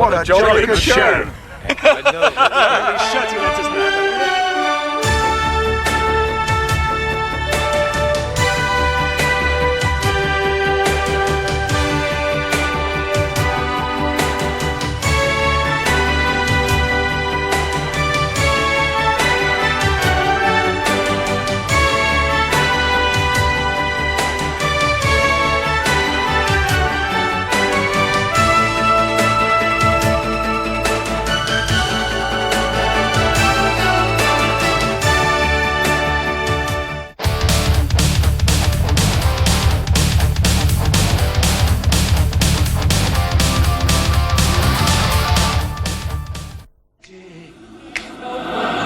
What a jolly good show! I know. Shut your letters now.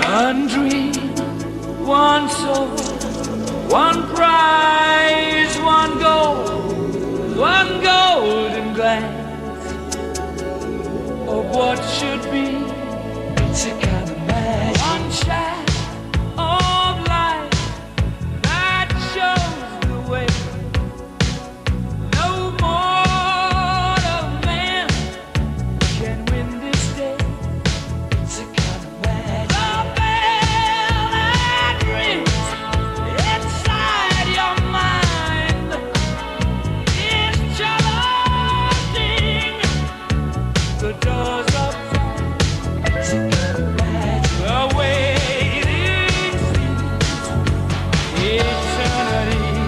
One dream, one soul, one prize, one golden glance of what should be. It's a kind of magic. One shine of light that shows the way. No mortal man can win this day. It's a kind of magic. The bell that rings inside your mind is challenging the doors of time. It's a kind of magic. The waiting seems eternity.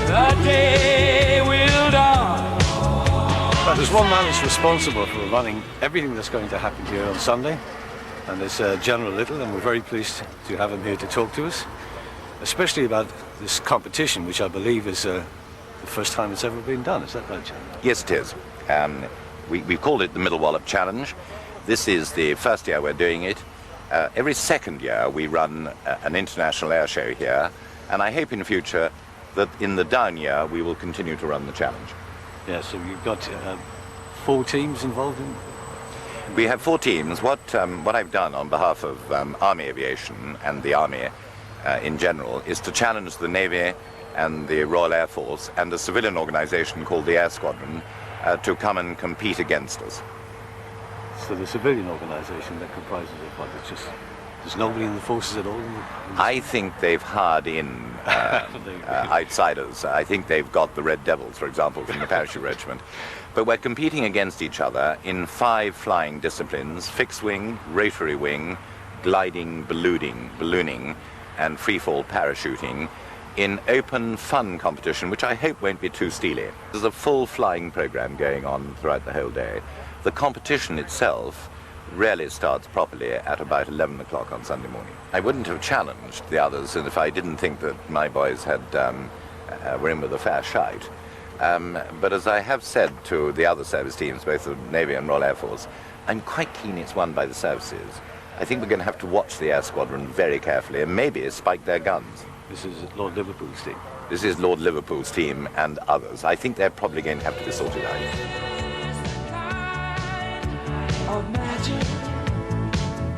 The day will dawn. But there's one man that's responsible for running everything that's going to happen here on Sunday, and it's General Lytle, and we're very pleased to have him here to talk to us, especially about this competition, which I believe is the first time it's ever been done. Is that right, General? Yes, it is. We've called it the Middle Wallop Challenge. This is the first year we're doing it. Every second year we run an international air show here, and I hope in future that in the down year we will continue to run the challenge. Yeah, so you've got 4 teams involved in. We have 4 teams. What I've done on behalf of Army Aviation and the Army in general is to challenge the Navy and the Royal Air Force and a civilian organisation called the Air Squadron to come and compete against us. So the civilian organisation that comprises of what? It's just there's nobody in the forces at all. I think they've hired in outsiders. I think they've got the Red Devils, for example, from the Parachute Regiment. But we're competing against each other in 5 flying disciplines: fixed wing, rotary wing, gliding, ballooning, and freefall parachuting, in open fun competition, which I hope won't be too steely. There's a full flying program going on throughout the whole day. The competition itself rarely starts properly at about 11 o'clock on Sunday morning. I wouldn't have challenged the others if I didn't think that my boys had were in with a fair shout. But as I have said to the other service teams, both the Navy and Royal Air Force, I'm quite keen it's won by the services. I think we're going to have to watch the Air Squadron very carefully and maybe spike their guns. This is Lord Liverpool's team. This is Lord Liverpool's team and others. I think they're probably going to have to be sorted out. Of magic.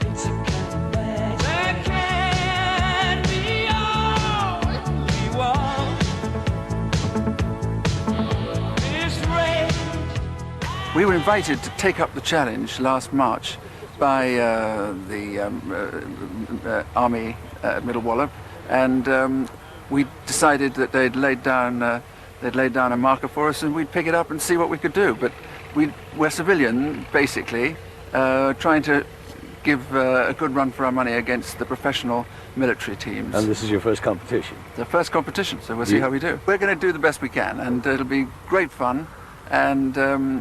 It's a kind of magic. There can be only one. This rage. We were invited to take up the challenge last March by the Army at Middle Wallop, and we decided that they'd laid down a marker for us, and we'd pick it up and see what we could do. But we're civilian, basically, trying to give a good run for our money against the professional military teams. And this is your first competition? The first competition, so we'll see how we do. We're going to do the best we can, and it'll be great fun, and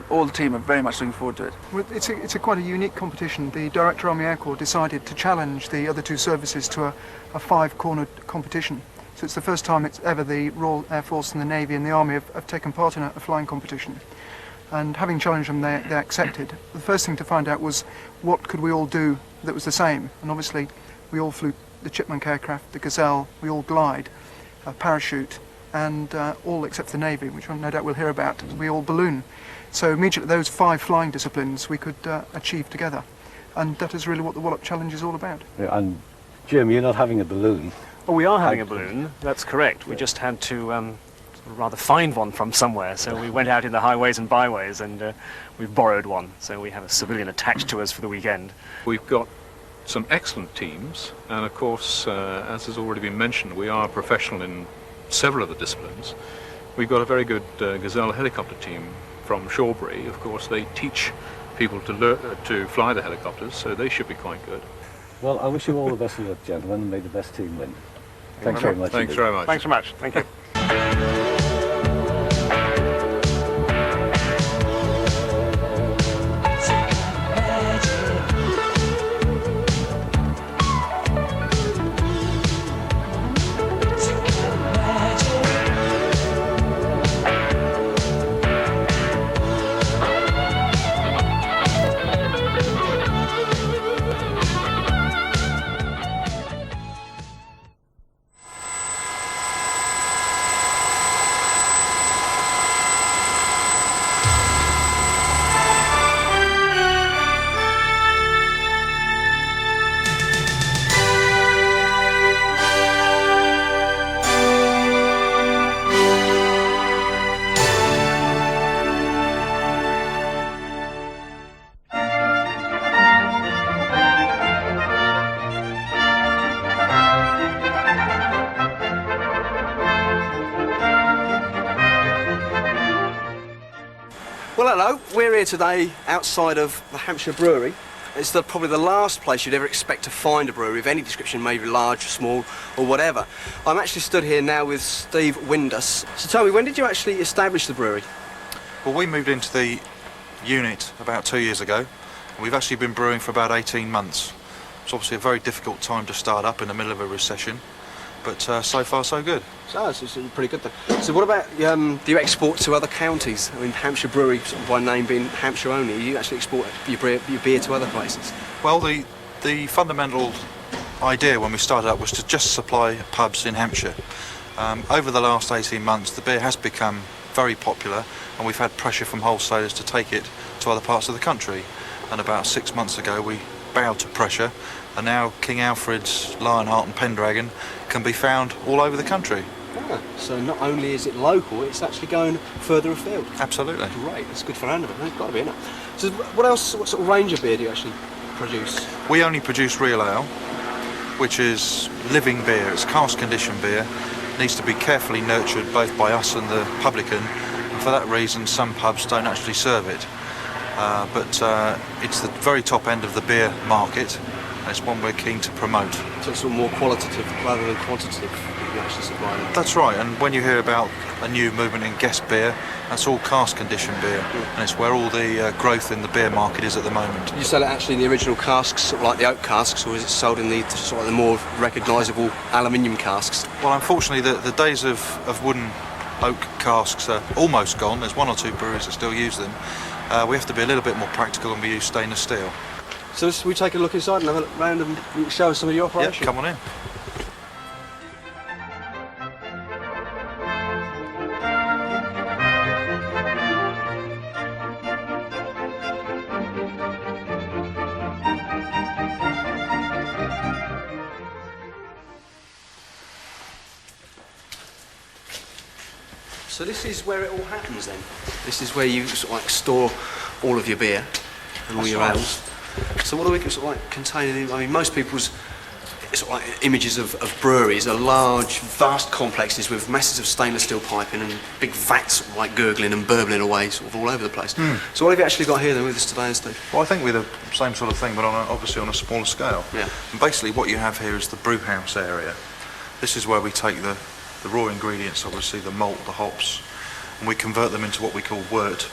all the team are very much looking forward to it. Well, it's quite a unique competition. The Director Army Air Corps decided to challenge the other 2 services to a 5-cornered competition. So it's the first time it's ever the Royal Air Force and the Navy and the Army have taken part in a flying competition. And having challenged them, they accepted. The first thing to find out was what could we all do that was the same. And obviously we all flew the Chipmunk aircraft, the Gazelle, we all glide, parachute, and all except the Navy, which no doubt we'll hear about, we all balloon. So immediately those 5 flying disciplines we could achieve together. And that is really what the Wallop Challenge is all about. Yeah, and Jim, you're not having a balloon. Oh, we are having a balloon, that's correct. We just had to rather find one from somewhere. So we went out in the highways and byways and we borrowed one. So we have a civilian attached to us for the weekend. We've got some excellent teams, and of course, as has already been mentioned, we are professional in several of the disciplines. We've got a very good Gazelle helicopter team from Shawbury. Of course, they teach people to fly the helicopters, so they should be quite good. Well, I wish you all the best of luck, gentlemen, and may the best team win. Thanks very much. Thanks very much. Thanks very much. Thank you. Well, hello. We're here today outside of the Hampshire Brewery. It's probably the last place you'd ever expect to find a brewery of any description, maybe large, small, or whatever. I'm actually stood here now with Steve Winduss. So tell me, when did you actually establish the brewery? Well, we moved into the unit about 2 years ago. We've actually been brewing for about 18 months. It's obviously a very difficult time to start up in the middle of a recession, but so far so good. So it's pretty good then. So what about, do you export to other counties? I mean, Hampshire Brewery, sort of by name being Hampshire only, you actually export your beer to other places? Well, the fundamental idea when we started up was to just supply pubs in Hampshire. Over the last 18 months, the beer has become very popular, and we've had pressure from wholesalers to take it to other parts of the country. And about 6 months ago, we bowed to pressure, and now King Alfred's, Lionheart and Pendragon can be found all over the country. Ah, so not only is it local, it's actually going further afield. Absolutely. Great, that's good for Andover. It's got to be, isn't it? So what sort of range of beer do you actually produce? We only produce real ale, which is living beer. It's cask conditioned beer. It needs to be carefully nurtured both by us and the publican, and for that reason some pubs don't actually serve it. But it's the very top end of the beer market, and it's one we're keen to promote. So it's sort of more qualitative rather than quantitative that you actually supply them? That's right, and when you hear about a new movement in guest beer, that's all cask conditioned beer, and it's where all the growth in the beer market is at the moment. You sell it actually in the original casks, sort of like the oak casks, or is it sold in the sort of the more recognisable aluminium casks? Well, unfortunately, the days of wooden oak casks are almost gone. There's one or two breweries that still use them. We have to be a little bit more practical, and we use stainless steel. So should we take a look inside and have a look round and show us some of your operation? Yeah, come on in. So this is where it all happens then? This is where you sort of like store all of your beer and all your ales. So what do we sort of like contain in? I mean, most people's sort of like images of breweries are large, vast complexes with masses of stainless steel piping and big vats sort of like gurgling and burbling away sort of all over the place. So what have you actually got here then with us today, Steve? Well, I think we're the same sort of thing, but obviously on a smaller scale. Yeah. And basically what you have here is the brew house area. This is where we take the raw ingredients, obviously the malt, the hops, and we convert them into what we call wort.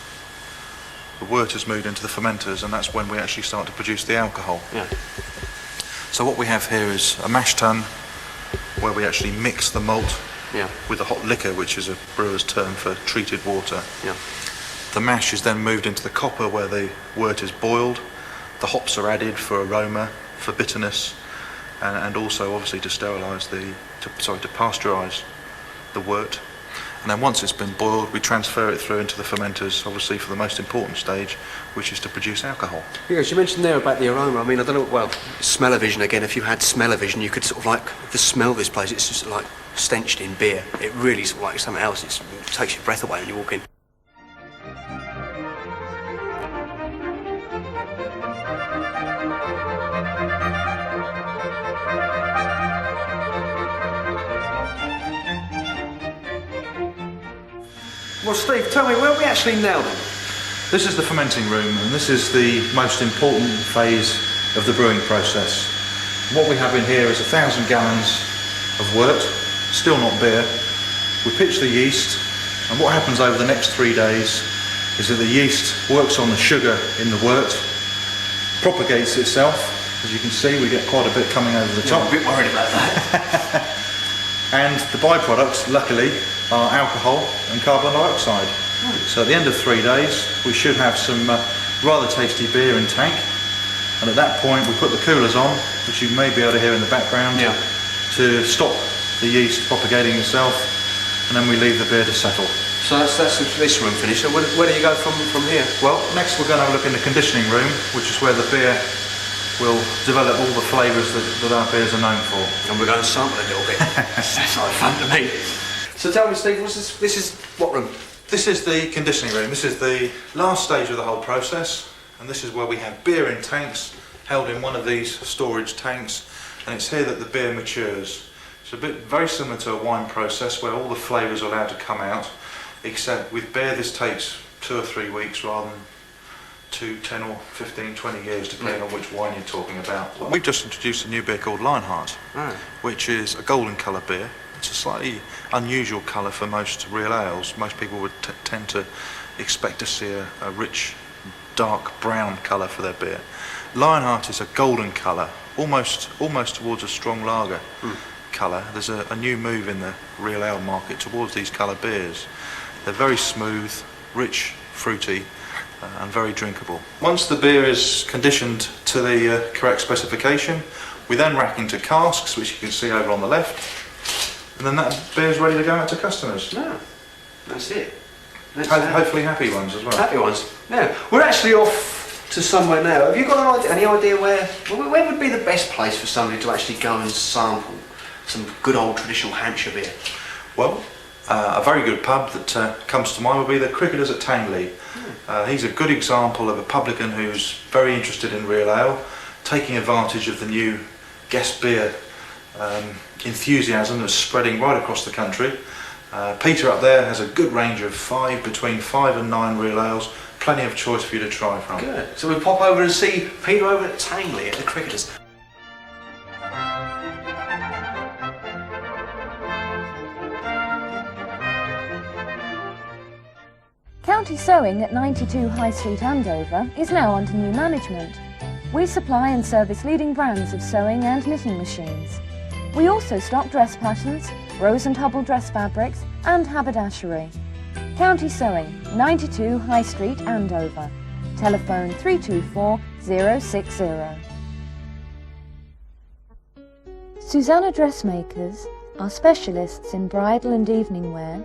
The wort has moved into the fermenters, and that's when we actually start to produce the alcohol. Yeah. So what we have here is a mash tun, where we actually mix the malt with the hot liquor, which is a brewer's term for treated water. Yeah. The mash is then moved into the copper, where the wort is boiled. The hops are added for aroma, for bitterness, and also obviously to sterilise to pasteurise the wort. and then once it's been boiled, we transfer it through into the fermenters, obviously for the most important stage, which is to produce alcohol. Because you mentioned there about the aroma. I mean, I don't know, well, smell-o-vision again. If you had smell-o-vision, you could sort of like, the smell of this place, it's just like stenched in beer. It really sort of like something else. It takes your breath away when you walk in. Well, Steve, tell me, where are we actually now then? This is the fermenting room, and this is the most important phase of the brewing process. What we have in here is 1,000 gallons of wort, still not beer. We pitch the yeast, and what happens over the next 3 days is that the yeast works on the sugar in the wort, propagates itself. As you can see, we get quite a bit coming over the top. I'm a bit worried about that. And the byproducts, luckily, are alcohol and carbon dioxide. So at the end of 3 days, we should have some rather tasty beer in tank. And at that point, we put the coolers on, which you may be able to hear in the background, to stop the yeast propagating itself, and then we leave the beer to settle. So that's this room finished. So where do you go from here? Well, next we're going to have a look in the conditioning room, which is where the beer will develop all the flavours that our beers are known for. And we're going to sample a little bit. That's like fun to me. So tell me, Steve, this is what room? This is the conditioning room. This is the last stage of the whole process, and this is where we have beer in tanks held in one of these storage tanks, and it's here that the beer matures. It's a bit very similar to a wine process where all the flavours are allowed to come out, except with beer this takes 2 or 3 weeks rather than 2, 10 or 15, 20 years, depending on which wine you're talking about. We've just introduced a new beer called Lionheart, which is a golden colour beer. It's a slightly unusual colour for most real ales. Most people would tend to expect to see a rich, dark brown colour for their beer. Lionheart is a golden colour, almost towards a strong lager colour. There's a new move in the real ale market towards these colour beers. They're very smooth, rich, fruity, and very drinkable. Once the beer is conditioned to the correct specification, we then rack into casks, which you can see over on the left, and then that beer is ready to go out to customers. No, that's it. Hopefully happy ones as well. Happy ones. Yeah, we're actually off to somewhere now. Have you got any idea where would be the best place for somebody to actually go and sample some good old traditional Hampshire beer? Well, a very good pub that comes to mind would be the Cricketers at Tangley. He's a good example of a publican who's very interested in real ale, taking advantage of the new guest beer enthusiasm that's spreading right across the country. Peter up there has a good range of between 5 and 9 real ales, plenty of choice for you to try from. Good. So we pop over and see Peter over at Tangley at the Cricketers. County Sewing at 92 High Street, Andover is now under new management. We supply and service leading brands of sewing and knitting machines. We also stock dress patterns, Rose and Hubble dress fabrics and haberdashery. County Sewing, 92 High Street, Andover. Telephone 324 060. Susannah Dressmakers are specialists in bridal and evening wear,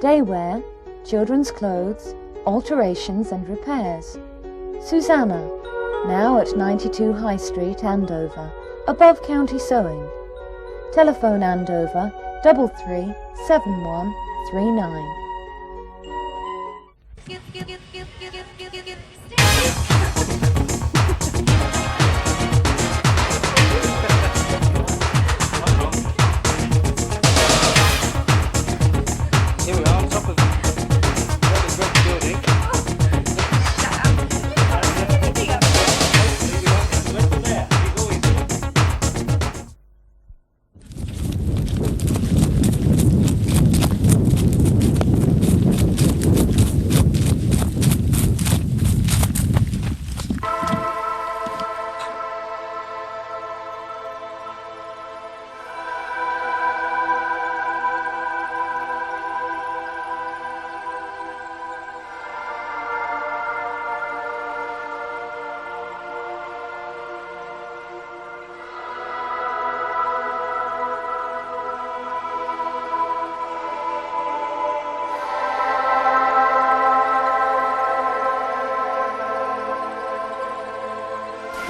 day wear, children's clothes, alterations and repairs. Susannah, now at 92 High Street, Andover, above County Sewing. Telephone Andover 33 7139. Here we are on top of the Red building.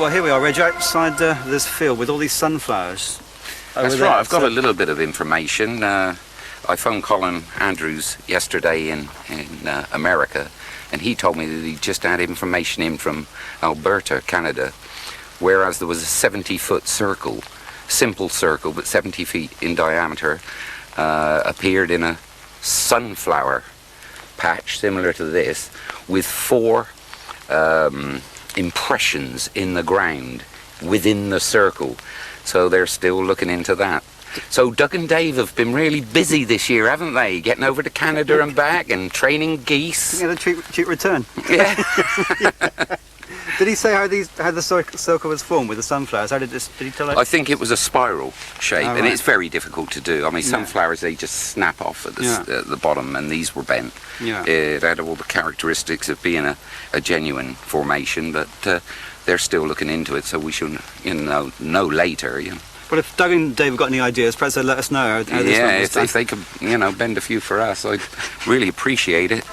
Well, here we are, Reg, outside this field with all these sunflowers. That's right, I've got a little bit of information. I phoned Colin Andrews yesterday in America, and he told me that he just had information in from Alberta, Canada, whereas there was a 70-foot circle, simple circle, but 70 feet in diameter, appeared in a sunflower patch similar to this, with 4 impressions in the ground within the circle. So they're still looking into that. So Doug and Dave have been really busy this year, haven't they? Getting over to Canada and back and training geese. Yeah, a cheap return. Yeah. Did he say how the circle was formed with the sunflowers? Did he tell us? I think it was a spiral shape, Oh, and right. it's very difficult to do. I mean, sunflowers, they just snap off at the bottom, and these were bent. Yeah. It had all the characteristics of being a genuine formation, but they're still looking into it, so we should know later. Well, if Doug and Dave have got any ideas, perhaps they'll let us know how this one was done. If they could, bend a few for us, I'd really appreciate it.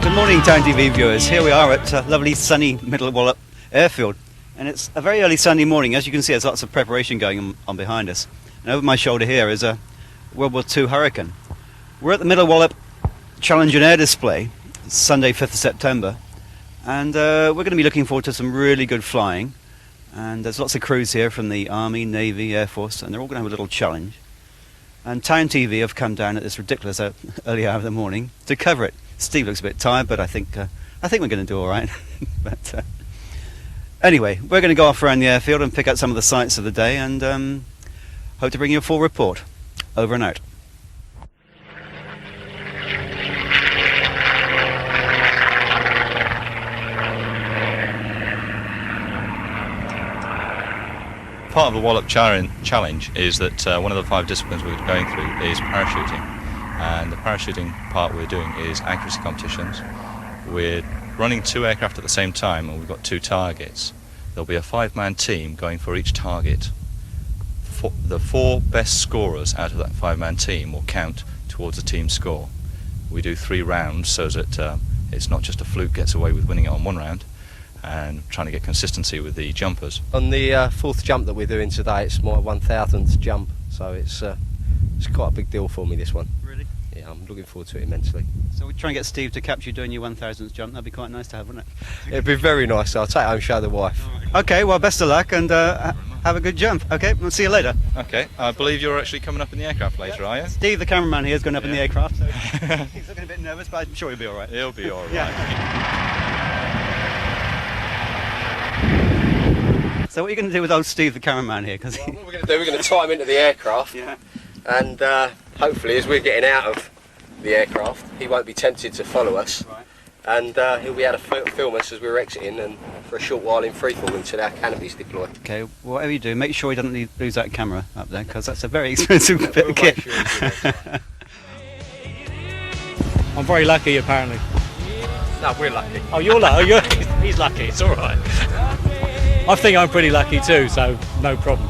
Good morning, Town TV viewers. Here we are at lovely sunny middle of Wallop airfield, and it's a very early Sunday morning. As you can see, there's lots of preparation going on behind us, and over my shoulder here is a World War II Hurricane. We're at the middle of Wallop Challenge and Air Display. It's Sunday 5th of September, and we're going to be looking forward to some really good flying, and there's lots of crews here from the Army, Navy, Air Force, and they're all going to have a little challenge. And Town TV have come down at this ridiculous early hour of the morning to cover it. Steve looks a bit tired, but I think we're going to do all right. But anyway, we're going to go off around the airfield and pick out some of the sights of the day, and hope to bring you a full report. Over and out. Part of the Wallop Challenge is that one of the 5 disciplines we're going through is parachuting, and the parachuting part we're doing is accuracy competitions. We're running 2 aircraft at the same time, and we've got 2 targets. There'll be a 5-man team going for each target. The 4 best scorers out of that 5-man team will count towards the team score. We do 3 rounds so that it's not just a fluke gets away with winning it on 1 round, and trying to get consistency with the jumpers. On the 4th jump that we're doing today, it's my 1,000th jump, so it's quite a big deal for me, this one. Really? Yeah, I'm looking forward to it immensely. So we're trying to get Steve to capture you doing your 1,000th jump. That'd be quite nice to have, wouldn't it? It'd be very nice. I'll take it home and show the wife. Okay, well, best of luck, and have a good jump. Okay, we'll see you later. Okay, I believe you're actually coming up in the aircraft later, are you? Steve, the cameraman here, is going up in the aircraft, so he's looking a bit nervous, but I'm sure he'll be all right. He'll be all right. Yeah. So what are you going to do with old Steve, the cameraman here? Cause what we're going to do, we're going to tie him into the aircraft, and hopefully as we're getting out of the aircraft, he won't be tempted to follow us, and he'll be able to film us as we're exiting, and for a short while in freefall until our canopy's deployed. Okay, whatever you do, make sure he doesn't lose that camera up there, because that's a very expensive bit of kit. I'm very lucky, apparently. No, we're lucky. Oh, you're lucky? He's lucky, it's all right. I think I'm pretty lucky too, so no problem.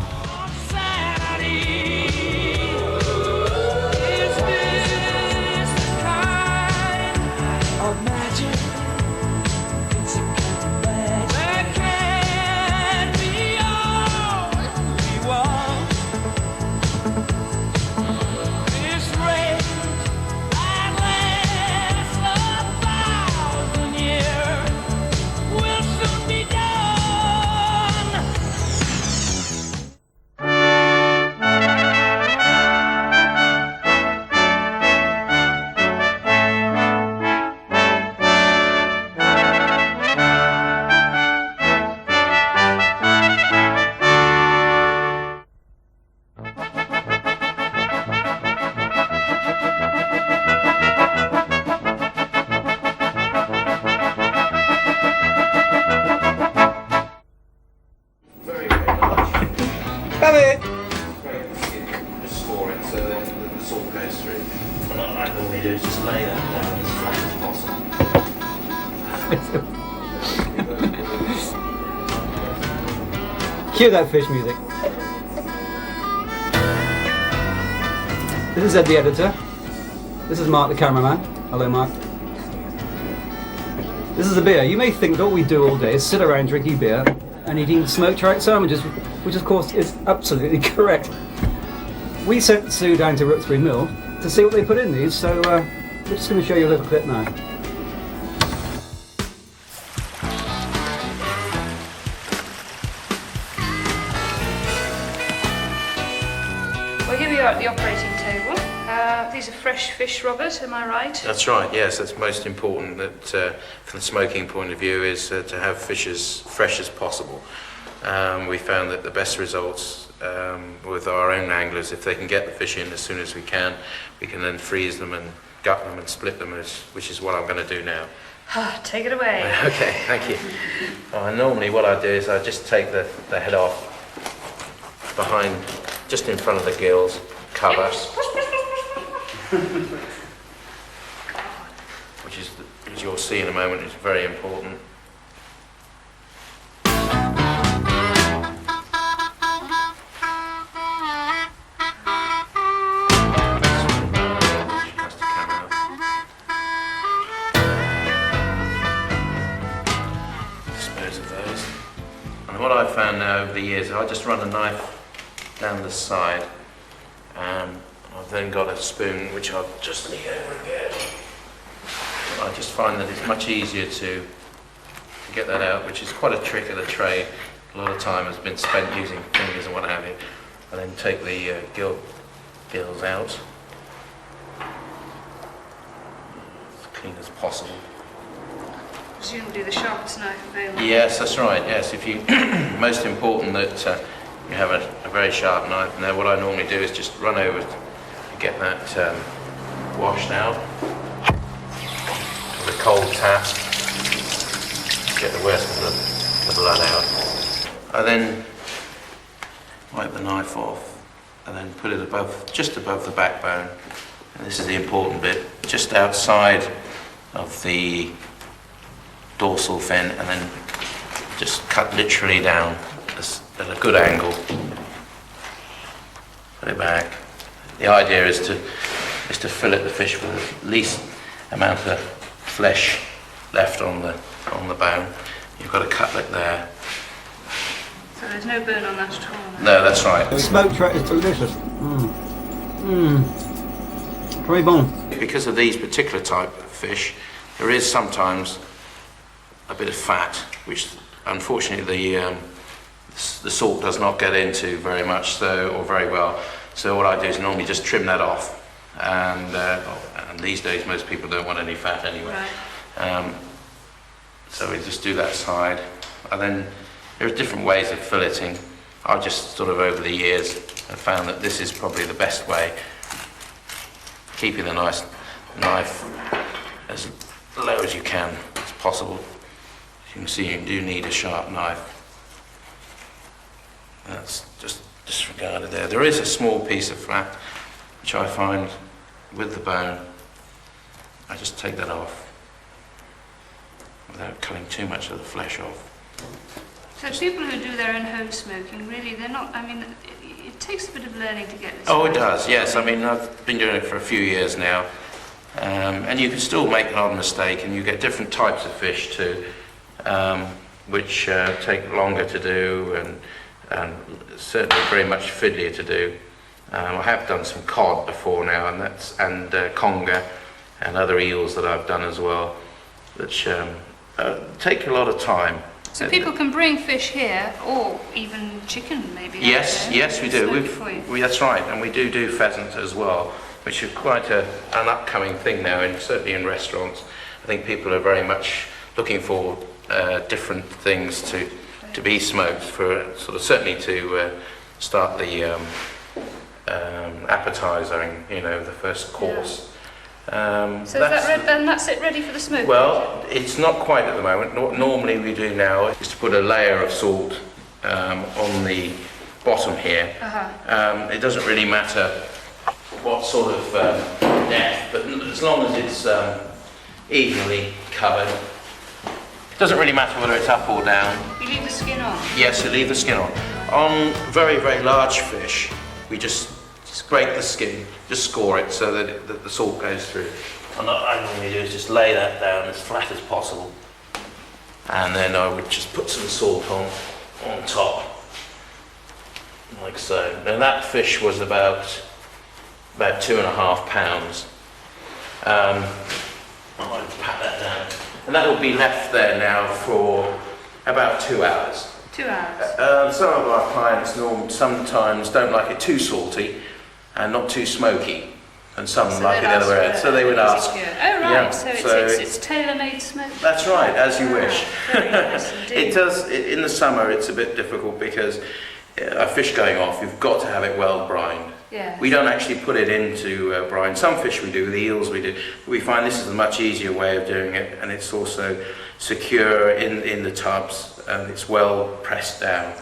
Cue that fish music. This is Ed the editor. This is Mark the cameraman. Hello Mark. This is a beer. You may think that all we do all day is sit around drinking beer and eating smoked trout sandwiches, which of course is absolutely correct. We sent Sue down to Rooksbury Mill to see what they put in these, so we're just going to show you a little clip now. Well, here we are at the operating table. These are fresh fish, Robert, am I right? That's right, yes. That's most important, that from the smoking point of view, is to have fish as fresh as possible. We found that the best results with our own anglers, if they can get the fish in as soon as we can then freeze them and gut them and split them, which is what I'm going to do now. Take it away. Okay, thank you. Normally what I do is I just take the head off behind, just in front of the gills, cover. Which is, as you'll see in a moment, is very important. Dispose of those. And what I've found now over the years, I just run a knife down the side. I've then got a spoon which I'll just lean over again. I just find that it's much easier to get that out, which is quite a trick of the trade. A lot of time has been spent using fingers and what have you. And then take the gills out as clean as possible. Presumably the sharpest knife available. Yes, that's right. Yes, if you most important that you have a very sharp knife. Now, what I normally do is just run over to get that washed out with a cold tap. Get the worst of the blood out. I then wipe the knife off and then put it just above the backbone. And this is the important bit, just outside of the dorsal fin, and then just cut literally down at a good angle. Put it back. The idea is to fillet the fish with the least amount of flesh left on the bone. You've got a cutlet there. So there's no bone on that at all? No, that's right. The smoked trout is delicious. Very bon. Because of these particular type of fish, there is sometimes a bit of fat, which unfortunately the salt does not get into very much, or very well. So what I do is normally just trim that off, and these days most people don't want any fat anyway. Right. So we just do that side, and then there are different ways of filleting. I've just sort of over the years have found that this is probably the best way, keeping the nice knife as low as you can as possible. As you can see, you do need a sharp knife. That's just disregarded there. There is a small piece of fat, which I find with the bone. I just take that off without cutting too much of the flesh off. So people who do their own home smoking, really, they're not, I mean, it takes a bit of learning to get this Oh, right. it does, yes. I mean, I've been doing it for a few years now. And you can still make an odd mistake, and you get different types of fish too, which take longer to do, and certainly very much fiddlier to do. I have done some cod before now, and conger, and other eels that I've done as well, which take a lot of time. So people can bring fish here, or even chicken maybe? Yes, yes, we do. Smoke for you. That's right, and we do pheasant as well, which is quite an upcoming thing now, and certainly in restaurants. I think people are very much looking for different things to be smoked, for sort of certainly to start the appetizer, the first course. So that's it, ready for the smoke? Well, it's not quite at the moment. What normally we do now is to put a layer of salt on the bottom here. Uh-huh. It doesn't really matter what sort of depth, but as long as it's evenly covered, Doesn't really matter whether it's up or down. You leave the skin on? Yes, you leave the skin on. On very, very large fish, we just scrape the skin, just score it so that the salt goes through. And what I normally do is just lay that down as flat as possible. And then I would just put some salt on top, like so. Now that fish was about 2.5 pounds. I would pat that down. And that will be left there now for about 2 hours. 2 hours? Some of our clients sometimes don't like it too salty and not too smoky. And some like it the other way. So they would ask. Oh right, Yeah, so it's tailor-made smoke. That's right, as you wish. Very nice indeed. It does, in the summer it's a bit difficult because a fish going off, you've got to have it well brined. Yes. We don't actually put it into brine. Some fish we do, the eels we do. We find this is a much easier way of doing it, and it's also secure in the tubs, and it's well pressed down.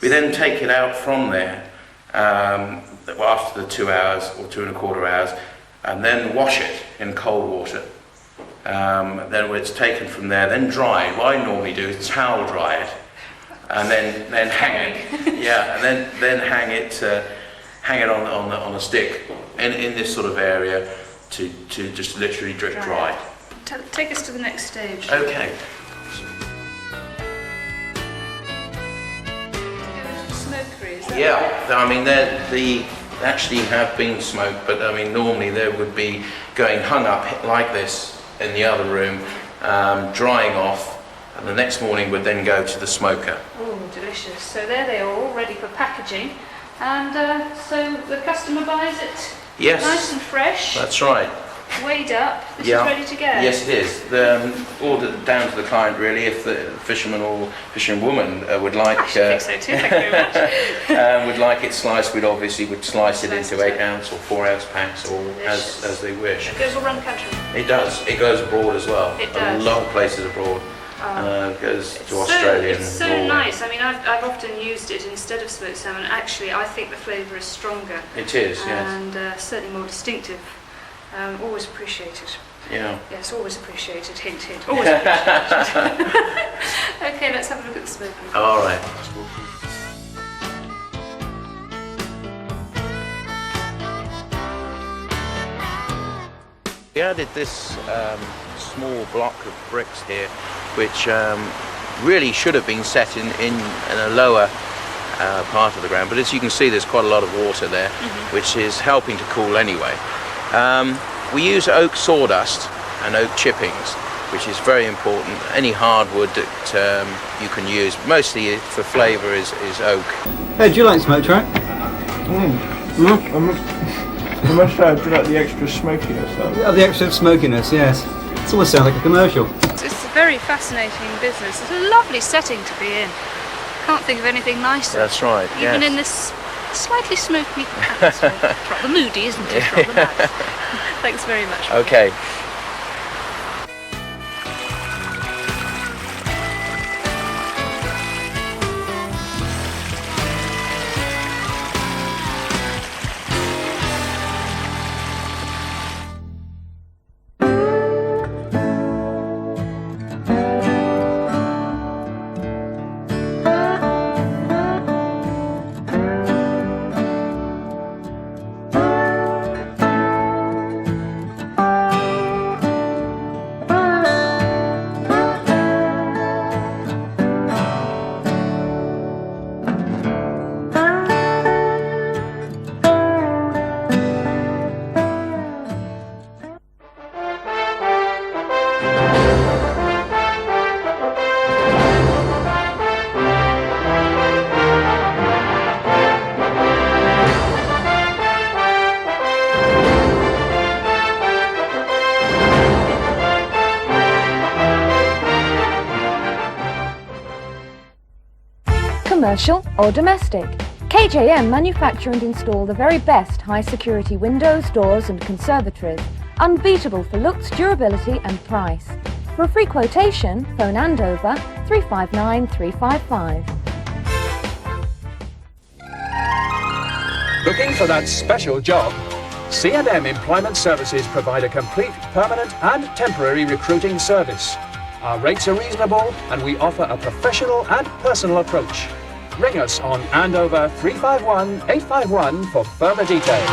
We then take it out from there after the 2 hours or 2.25 hours, and then wash it in cold water. Then when it's taken from there, then dried. What I normally do is towel dry it, and then hang it. Yeah, and then hang it on a stick in this sort of area to just literally drip dry. Take us to the next stage. Okay. Smokery, is that Yeah, I mean they actually have been smoked, but I mean normally they would be going hung up like this in the other room, drying off, and the next morning would then go to the smoker. Oh, delicious. So there they are, all ready for packaging. And so the customer buys it nice and fresh. That's right. Weighed up. This is ready to go. Yes, it is. Ordered down to the client really. If the fisherman or fisherwoman would like, I think so too. Thank you very much. would like it sliced, we'd slice it into 8-ounce or 4-ounce packs, or as they wish. It goes all around the country. It does. It goes abroad as well. It does. A lot of places abroad. Goes to Australia. It's so nice. I mean, I've often used it instead of smoked salmon. Actually, I think the flavour is stronger. It is, yes. And certainly more distinctive. Always appreciated. Yeah. Yes, always appreciated. Hint, hint. Always appreciated. Okay, let's have a look at the smoking. All right. We added this small block of bricks here, which really should have been set in a lower part of the ground, but as you can see there's quite a lot of water there, which is helping to cool anyway. We use oak sawdust and oak chippings, which is very important. Any hardwood that you can use, mostly for flavour, is oak. Hey, do you like smoked trout? I must say, I do like the extra smokiness though. Yeah, the extra smokiness, yes. It almost sounds like a commercial. It's a very fascinating business. It's a lovely setting to be in. Can't think of anything nicer. That's right, Even in this slightly smoky atmosphere. It's rather moody, isn't it? Rather nice. Thanks very much. Okay. Commercial or domestic, KJM manufacture and install the very best high-security windows, doors and conservatories, unbeatable for looks, durability and price. For a free quotation, phone Andover 359 355. Looking for that special job? C&M Employment Services provide a complete, permanent and temporary recruiting service. Our rates are reasonable and we offer a professional and personal approach. Ring us on Andover 351 851 for further details.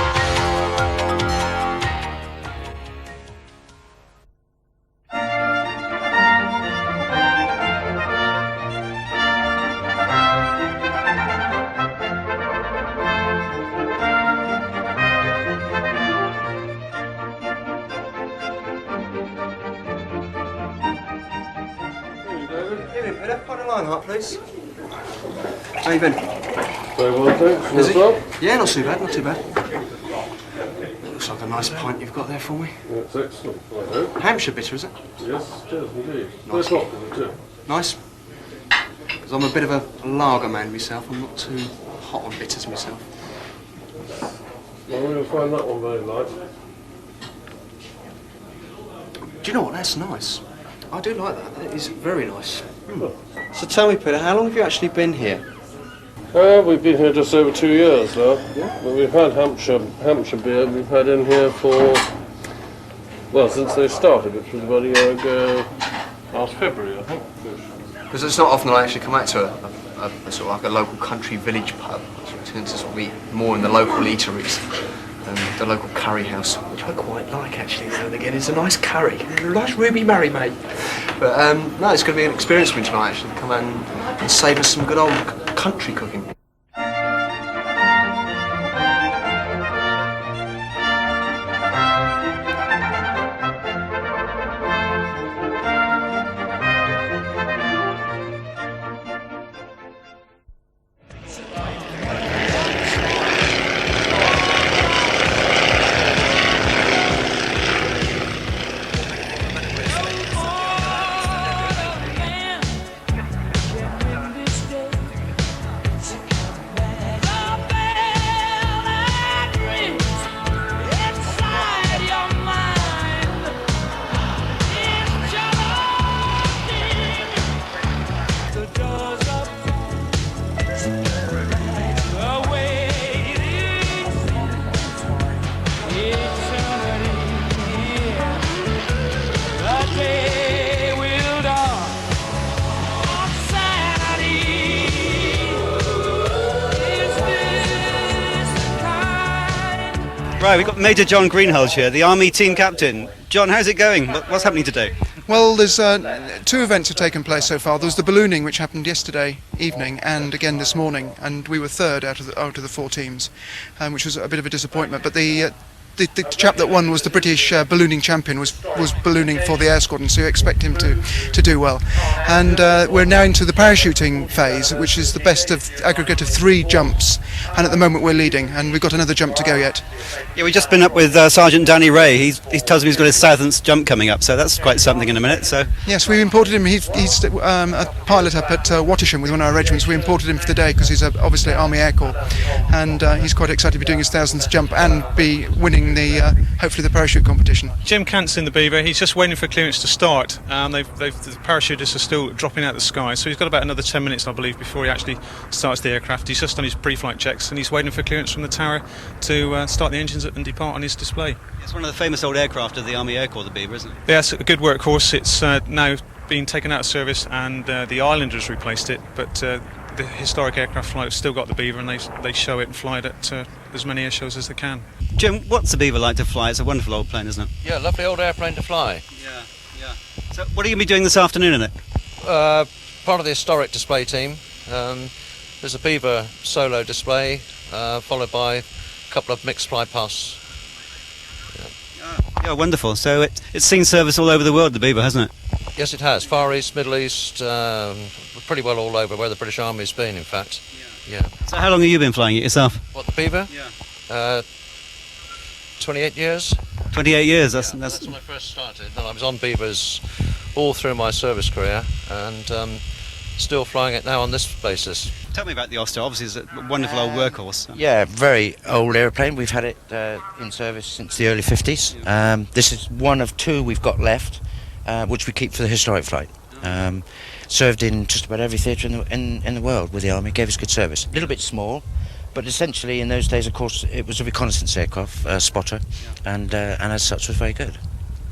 Please. How you been? Very well, thanks. Is it? Yourself? Yeah, not too bad, not too bad. Looks like a nice pint you've got there for me. That's excellent. I hope. Hampshire bitter, is it? Yes, it is indeed. Nice. Very popular too. Nice. Because I'm a bit of a lager man myself. I'm not too hot on bitters myself. Well, we'll find that one very light. Do you know what? That's nice. I do like that. It is very nice. Mm. So tell me, Peter, how long have you actually been here? We've been here just over 2 years now. Yeah. But we've had Hampshire beer. We've had in here for, well, since they started, which was about a year ago, last February, I think. Because it's not often I actually come out to a sort of like a local country village pub. I tend to sort of eat more in the local eateries than the local curry house, which I quite like actually now and again. It's a nice curry, a nice ruby Mary, mate. But no, it's going to be an experience for me tonight actually. Come and save us some good old country cooking. Right, we've got Major John Greenhalgh here, the Army team captain. John, how's it going? What's happening today? Well, there's two events have taken place so far. There was the ballooning, which happened yesterday evening and again this morning, and we were third out of the four teams, which was a bit of a disappointment. But the chap that won was the British ballooning champion, was ballooning for the Air Squadron, so you expect him to do well. And we're now into the parachuting phase, which is the best of aggregate of 3 jumps, and at the moment we're leading, and we've got another jump to go yet. Yeah, we've just been up with Sergeant Danny Ray. He tells me he's got his 1000th jump coming up, so that's quite something in a minute. So yes, we imported him. He's a pilot up at Wattisham with one of our regiments. We imported him for the day because he's obviously Army Air Corps, and he's quite excited to be doing his 1000th jump and be winning the hopefully the parachute competition. Jim Cant's in the Beaver. He's just waiting for clearance to start. The parachutists are still dropping out of the sky, so he's got about another 10 minutes, I believe, before he actually starts the aircraft. He's just done his pre-flight checks and he's waiting for clearance from the tower to start the engines and depart on his display. It's one of the famous old aircraft of the Army Air Corps, the Beaver, isn't it? Yeah, it's a good workhorse. It's now been taken out of service and the Islanders replaced it, but the historic aircraft flight have still got the Beaver, and they show it and fly it at as many air shows as they can. Jim, what's the Beaver like to fly? It's a wonderful old plane, isn't it? Yeah, lovely old airplane to fly. Yeah. So what are you going to be doing this afternoon in it? Part of the historic display team. There's a Beaver solo display, followed by a couple of mixed fly pasts. Yeah, wonderful. So it's seen service all over the world, the Beaver, hasn't it? Yes, it has. Far East, Middle East, pretty well all over, where the British Army's been, in fact. Yeah. So how long have you been flying it yourself? What, the Beaver? Yeah. 28 years. 28 years, that's when I first started. And I was on Beavers all through my service career, and still flying it now on this basis. Tell me about the Oster. Obviously it's a wonderful old workhorse. Yeah, very old aeroplane. We've had it in service since the early 50s. This is one of 2 we've got left, which we keep for the historic flight. Served in just about every theatre in the world with the Army, gave us good service. A little bit small, but essentially in those days, of course, it was a reconnaissance aircraft, spotter, and as such was very good.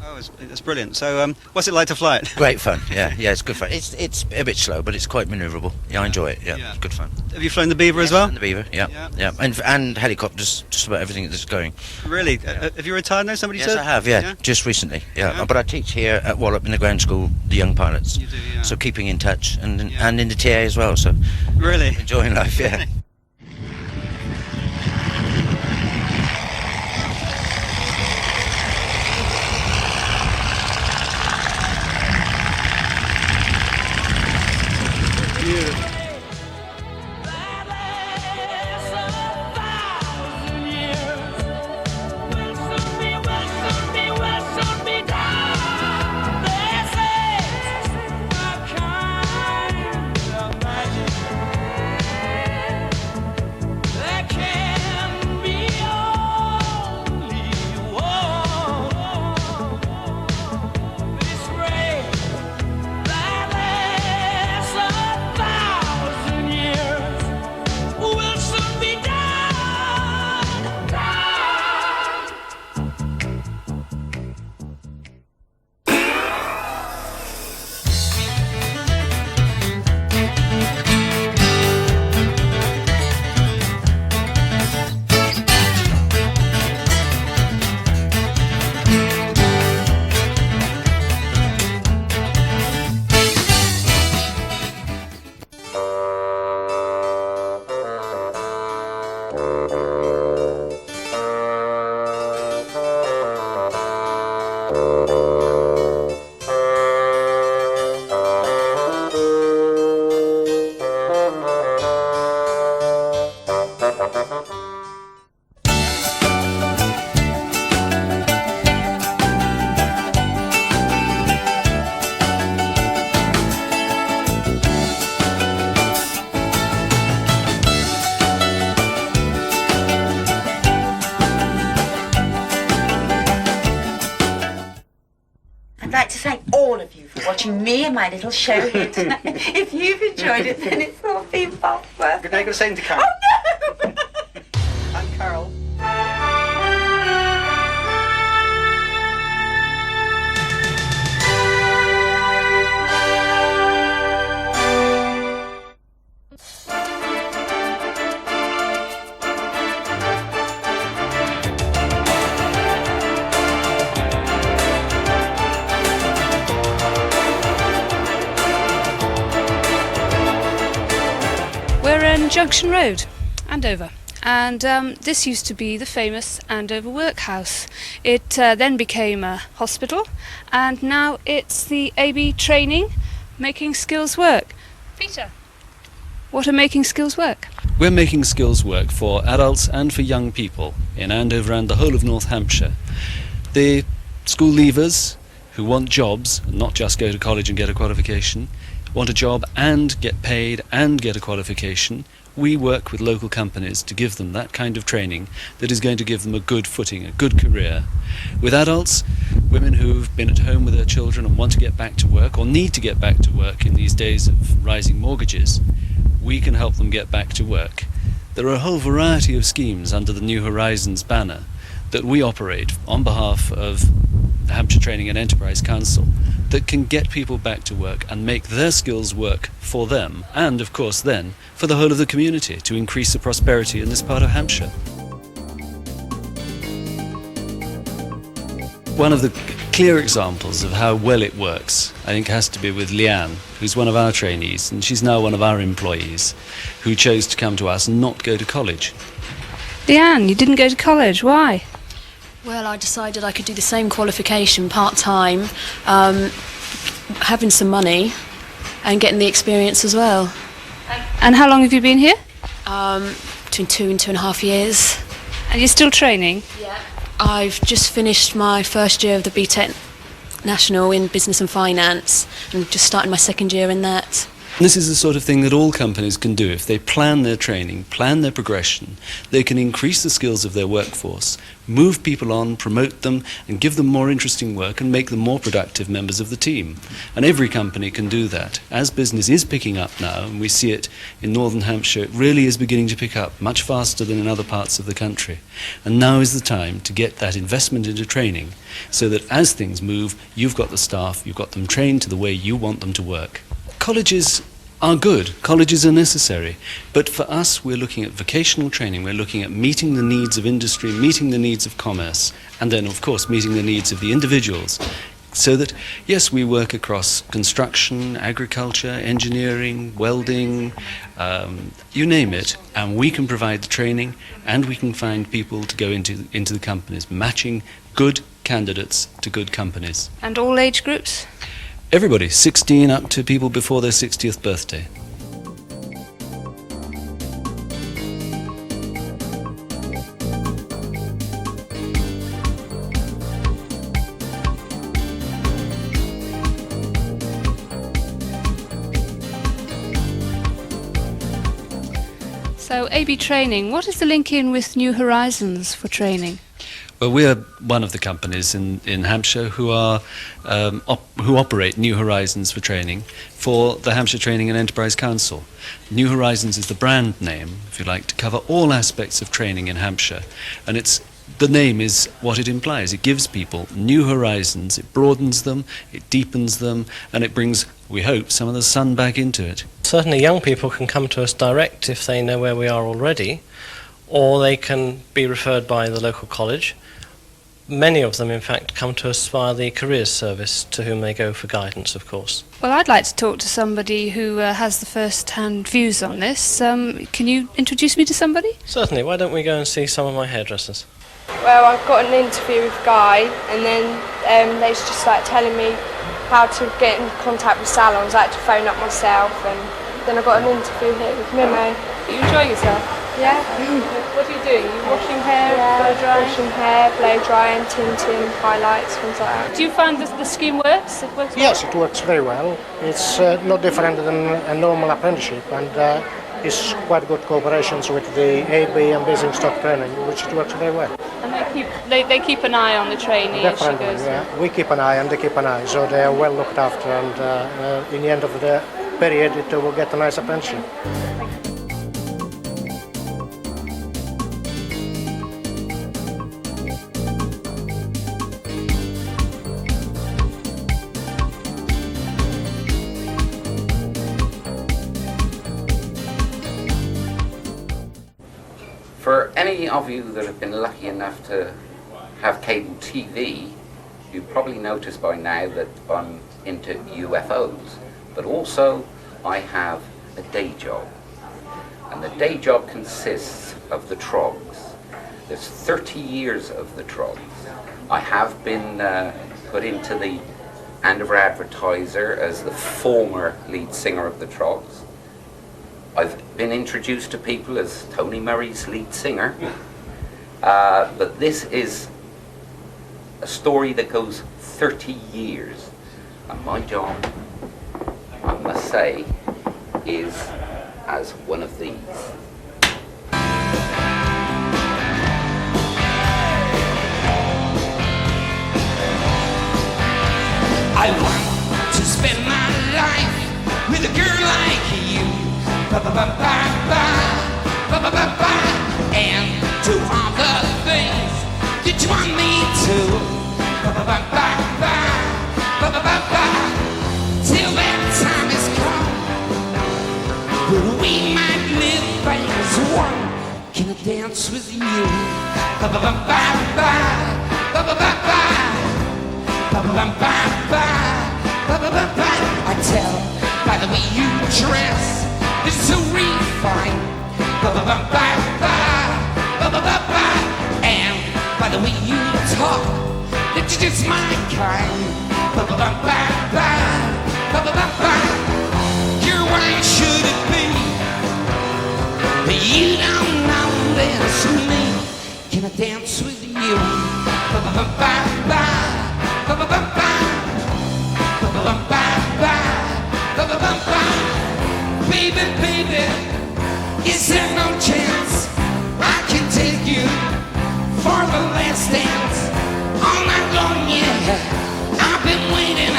Oh, Oh, it's brilliant. So, what's it like to fly it? Great fun. Yeah, it's good fun. It's a bit slow, but it's quite manoeuvrable. Yeah, I enjoy it. Yeah, it's good fun. Have you flown the Beaver as well? The Beaver, yeah. And helicopters, just about everything that's going. Really? Have you retired now? Somebody Yes, said? I have. Yeah, just recently. Yeah, but I teach here at Wallop in the ground school, the young pilots. You do, yeah. So keeping in touch and in the TA as well. So really enjoying life. Yeah. Me and my little show here tonight. If you've enjoyed it, then it's all been fun. Good day, good saying to Carol. Oh no! I'm Carol. Junction Road, Andover, and this used to be the famous Andover Workhouse. It then became a hospital, and now it's the AB training, Making Skills Work. Peter, what are Making Skills Work? We're making skills work for adults and for young people in Andover and the whole of North Hampshire. The school leavers who want jobs, and not just go to college and get a qualification, want a job and get paid and get a qualification. We work with local companies to give them that kind of training that is going to give them a good footing, a good career. With adults, women who've been at home with their children and want to get back to work or need to get back to work in these days of rising mortgages, we can help them get back to work. There are a whole variety of schemes under the New Horizons banner that we operate on behalf of the Hampshire Training and Enterprise Council that can get people back to work and make their skills work for them and, of course, then for the whole of the community to increase the prosperity in this part of Hampshire. One of the clear examples of how well it works, I think, has to be with Leanne, who's one of our trainees, and she's now one of our employees, who chose to come to us and not go to college. Leanne, you didn't go to college. Why? Well, I decided I could do the same qualification part-time, having some money and getting the experience as well. And how long have you been here? Between 2 and 2.5 years. And you're still training? Yeah. I've just finished my first year of the BTEC National in Business and Finance and just started my second year in that. This is the sort of thing that all companies can do. If they plan their training, plan their progression, they can increase the skills of their workforce, move people on, promote them, and give them more interesting work and make them more productive members of the team. And every company can do that. As business is picking up now, and we see it in Northern Hampshire, it really is beginning to pick up much faster than in other parts of the country. And now is the time to get that investment into training so that as things move, you've got the staff, you've got them trained to the way you want them to work. Colleges are good, colleges are necessary, but for us we're looking at vocational training, we're looking at meeting the needs of industry, meeting the needs of commerce, and then of course meeting the needs of the individuals, so that yes, we work across construction, agriculture, engineering, welding, you name it, and we can provide the training and we can find people to go into the companies, matching good candidates to good companies. And all age groups? Everybody, 16 up to people before their 60th birthday. So AB Training, what is the link in with New Horizons for training? Well, we're one of the companies in Hampshire who are who operate New Horizons for training for the Hampshire Training and Enterprise Council. New Horizons is the brand name, if you like, to cover all aspects of training in Hampshire, and the name is what it implies. It gives people new horizons, it broadens them, it deepens them, and it brings, we hope, some of the sun back into it. Certainly young people can come to us direct if they know where we are already, or they can be referred by the local college. Many of them, in fact, come to us via the careers service, to whom they go for guidance, of course. Well, I'd like to talk to somebody who has the first-hand views on this. Can you introduce me to somebody? Certainly. Why don't we go and see some of my hairdressers? Well, I've got an interview with Guy, and then they was just like telling me how to get in contact with salons. I had to phone up myself, and then I got an interview here with Mimo. You enjoy yourself? Yeah. What are you doing? You washing hair, blow drying? Washing hair, blow drying, tinting, highlights, things like that. Do you find the scheme works? It works Yes, well? it works very well. It's no different than a normal apprenticeship, and it's quite good cooperations with the AB and Business Stock Training, which it works very well. And they keep an eye on the trainee as she Definitely, goes. yeah. We keep an eye and they keep an eye, so they are well looked after, and in the end of the period it will get a nice apprenticeship. For any of you that have been lucky enough to have cable TV, you've probably noticed by now that I'm into UFOs, but also I have a day job. And the day job consists of the trogs. There's 30 years of the trogs. I have been put into the Andover Advertiser as the former lead singer of the trogs. I've been introduced to people as Tony Murray's lead singer, but this is a story that goes 30 years, and my job, I must say, is as one of these. I want to spend my life with a girl like you. And do all the things that you want me to. Till that time is come, when we might live as one. Can I dance with you? I tell by the way you dress, it's so refined. And by the way you talk, that you're just my kind. Your wife should it be? You don't know this me. Can I dance with you? baby, is there no chance I can take you for the last dance? All night long, yeah, I've been waiting,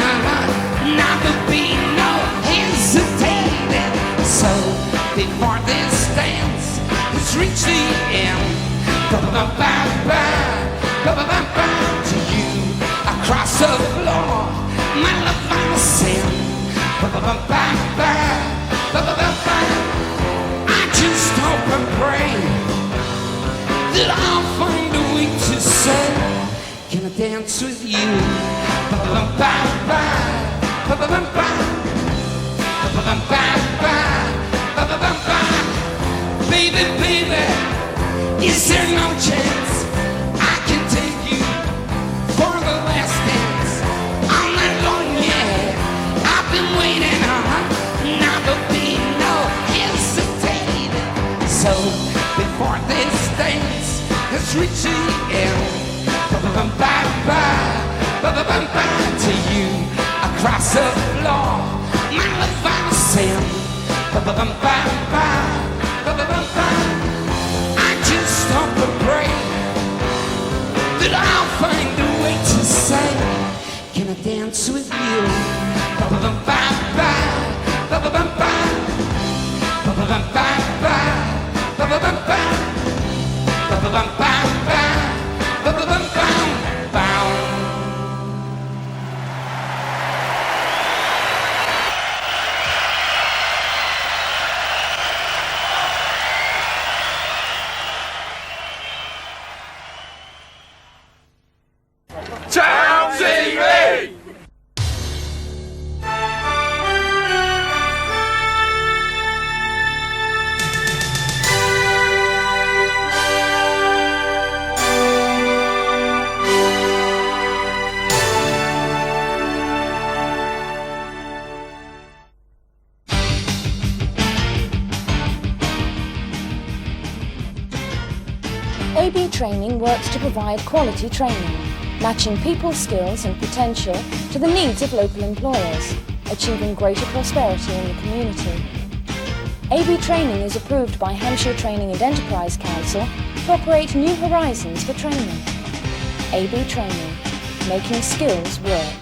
not to be no hesitating. So before this dance has reached the end, to you across the floor, my love I send. I just hope and pray that I'll find a way to say, can I dance with you? Baby, baby, is there no chance I can take you for the last dance? All night long, yeah, I've been waiting, not to be no hesitating. So before this dance has reached the end, to you across the floor, my love I send. I just hope and pray that I'll find a way to say, can I dance with you? Town TV! AB Training works to provide quality training, matching people's skills and potential to the needs of local employers, achieving greater prosperity in the community. AB Training is approved by Hampshire Training and Enterprise Council to operate new horizons for training. AB Training, making skills work.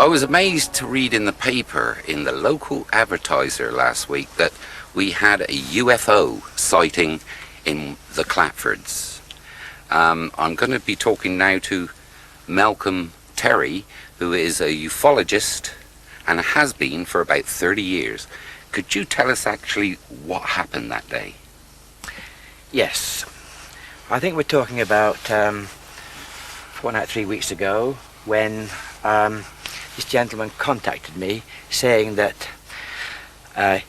I was amazed to read in the paper, in the local advertiser last week, that we had a UFO sighting in the Clapfords. I'm going to be talking now to Malcolm Terry, who is a ufologist and has been for about 30 years. Could you tell us actually what happened that day? Yes. I think we're talking about 3 weeks ago when this gentleman contacted me saying that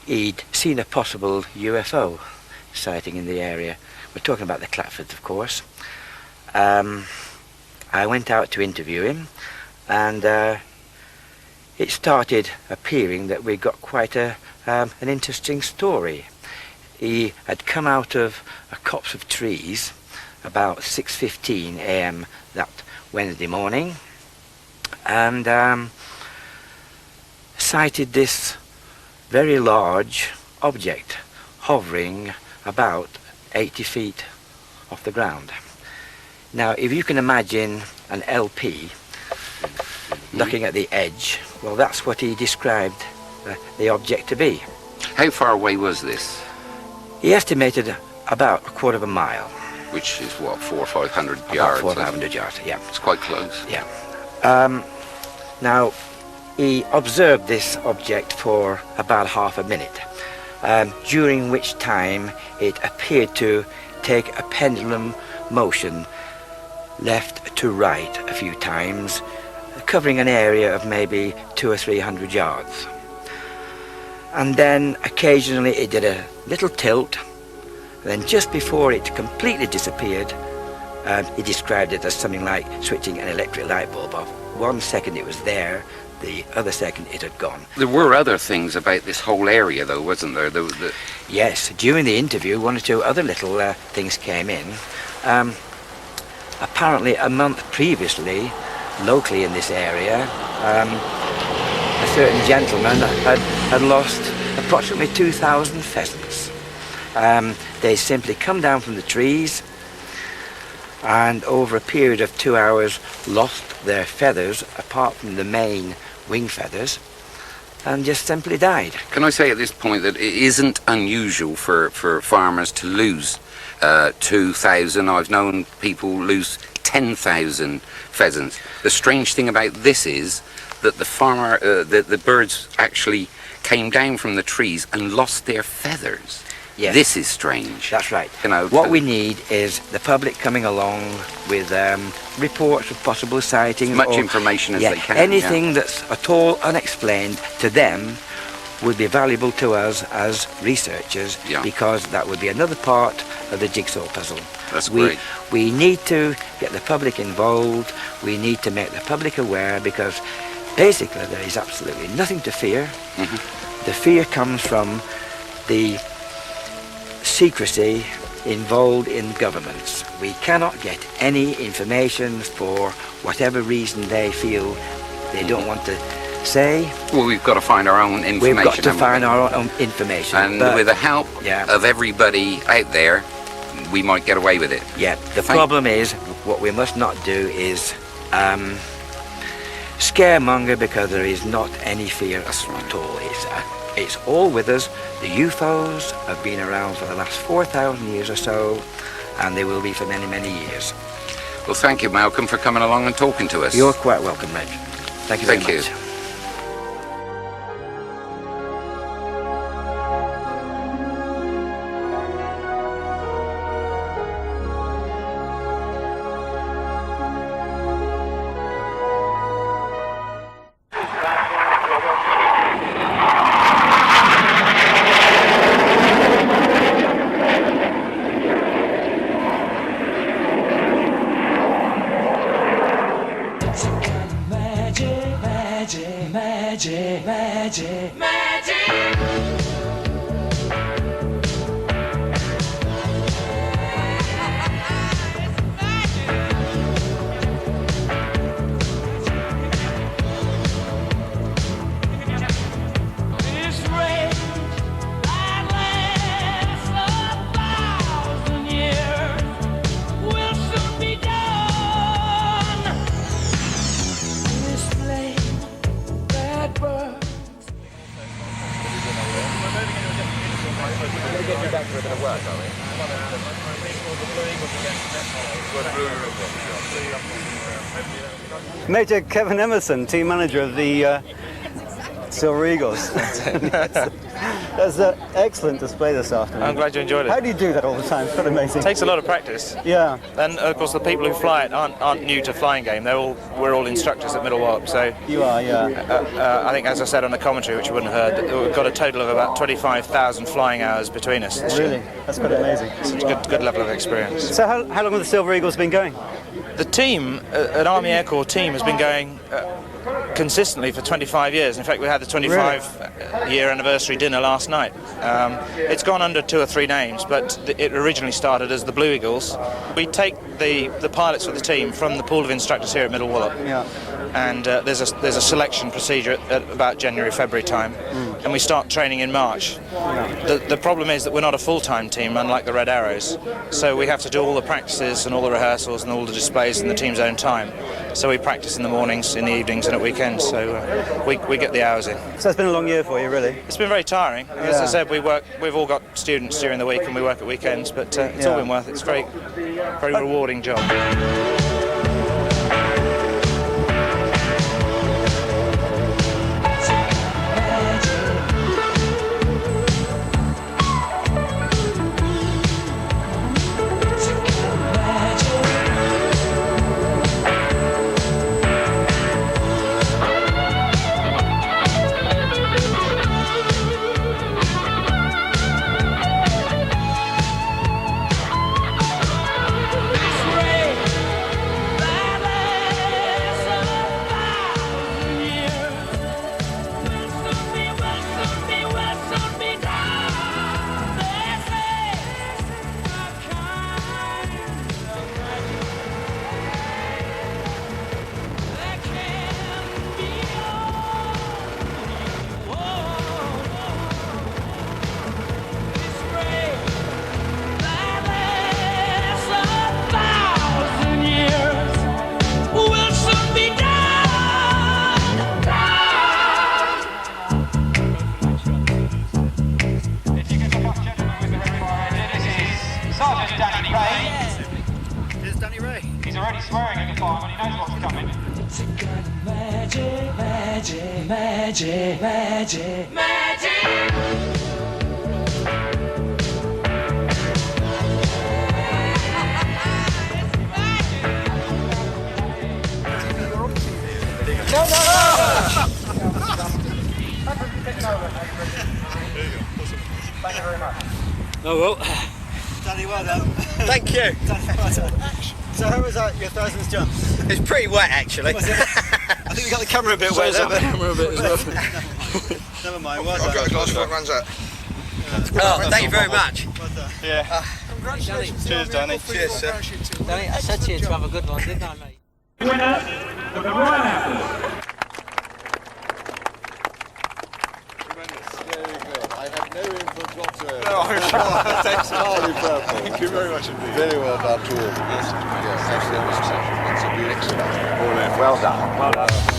he'd seen a possible UFO sighting in the area. We're talking about the Clapfords, of course. I went out to interview him, and it started appearing that we got quite an interesting story. He had come out of a copse of trees about 6:15 a.m. that Wednesday morning, and sighted this very large object hovering about 80 feet off the ground. Now, if you can imagine an LP looking at the edge. Well, that's what he described the object to be. How far away was this? He estimated about a quarter of a mile. Which is what, 400 or 500 yards? About 400 yards, yeah. It's quite close. Yeah. Now, he observed this object for about half a minute, during which time it appeared to take a pendulum motion left to right a few times, covering an area of maybe 200 or 300 yards. And then occasionally it did a little tilt. Then just before it completely disappeared, he described it as something like switching an electric light bulb off. 1 second it was there, the other second it had gone. There were other things about this whole area, though, wasn't there? Yes, during the interview, 1 or 2 other little things came in. Apparently, a month previously, locally in this area, a certain gentleman had lost approximately 2,000 pheasants. They simply come down from the trees and over a period of 2 hours lost their feathers, apart from the main wing feathers, and just simply died. Can I say at this point that it isn't unusual for farmers to lose 2,000? I've known people lose 10,000 pheasants. The strange thing about this is that the birds actually came down from the trees and lost their feathers. Yes. This is strange. That's right. You know, what we need is the public coming along with reports of possible sightings. Much information as they can. Anything that's at all unexplained to them would be valuable to us as researchers, because that would be another part of the jigsaw puzzle. That's great. We need to get the public involved. We need to make the public aware, because basically there is absolutely nothing to fear. Mm-hmm. The fear comes from the secrecy involved in governments. We cannot get any information for whatever reason they feel they don't want to say. Well, we've got to find our own information. We've got to find our own information. And with the help of everybody out there, we might get away with it. Yeah, the problem is, what we must not do is scaremonger, because there is not any fear at all. It's all with us. The UFOs have been around for the last 4,000 years or so, and they will be for many, many years. Well, thank you, Malcolm, for coming along and talking to us. You're quite welcome, Reg. Thank you very much. Major Kevin Emerson, team manager of the Silver Eagles. That's an excellent display this afternoon. I'm glad you enjoyed it. How do you do that all the time? It's quite amazing. It takes a lot of practice. Yeah. And of course the people who fly it aren't new to flying game. We're all instructors at Middle Wallop. So you are, yeah. I think, as I said on the commentary, which you wouldn't have heard, we've got a total of about 25,000 flying hours between us. Really? That's quite amazing. It's a good level of experience. So how long have the Silver Eagles been going? The team, an Army Air Corps team, has been going consistently for 25 years. In fact, we had the 25-year anniversary dinner last night. It's gone under 2 or 3 names, but it originally started as the Blue Eagles. We take the pilots of the team from the pool of instructors here at Middle Wallop. Yeah. And there's a selection procedure at about January, February time, and we start training in March. The problem is that we're not a full-time team, unlike the Red Arrows, so we have to do all the practices and all the rehearsals and all the displays in the team's own time. So we practice in the mornings, in the evenings and at weekends, so we get the hours in. So it's been a long year for you, really? It's been very tiring. As I said, we've all got students during the week and we work at weekends, but it's all been worth it. It's a very rewarding job. Oh well. Danny, well done. Thank you. So how was that, your thousands jump? It's pretty wet actually. Was it? I think we got the camera a bit wet there. Camera a bit as well. Never mind, well done. I've got a glass what runs out. Oh, thank you very much. Well done. Yeah. Congratulations. Cheers, Danny. Cheers, sir. Danny, I said to you to have a good one, didn't I, mate? Winner of the Royal Apple. I have no input whatsoever. No, I'm sure. Thanks. Highly purple. Thank you very much indeed. Very well done to all. Yes, excellent. That's a beautiful. Well done. Well done.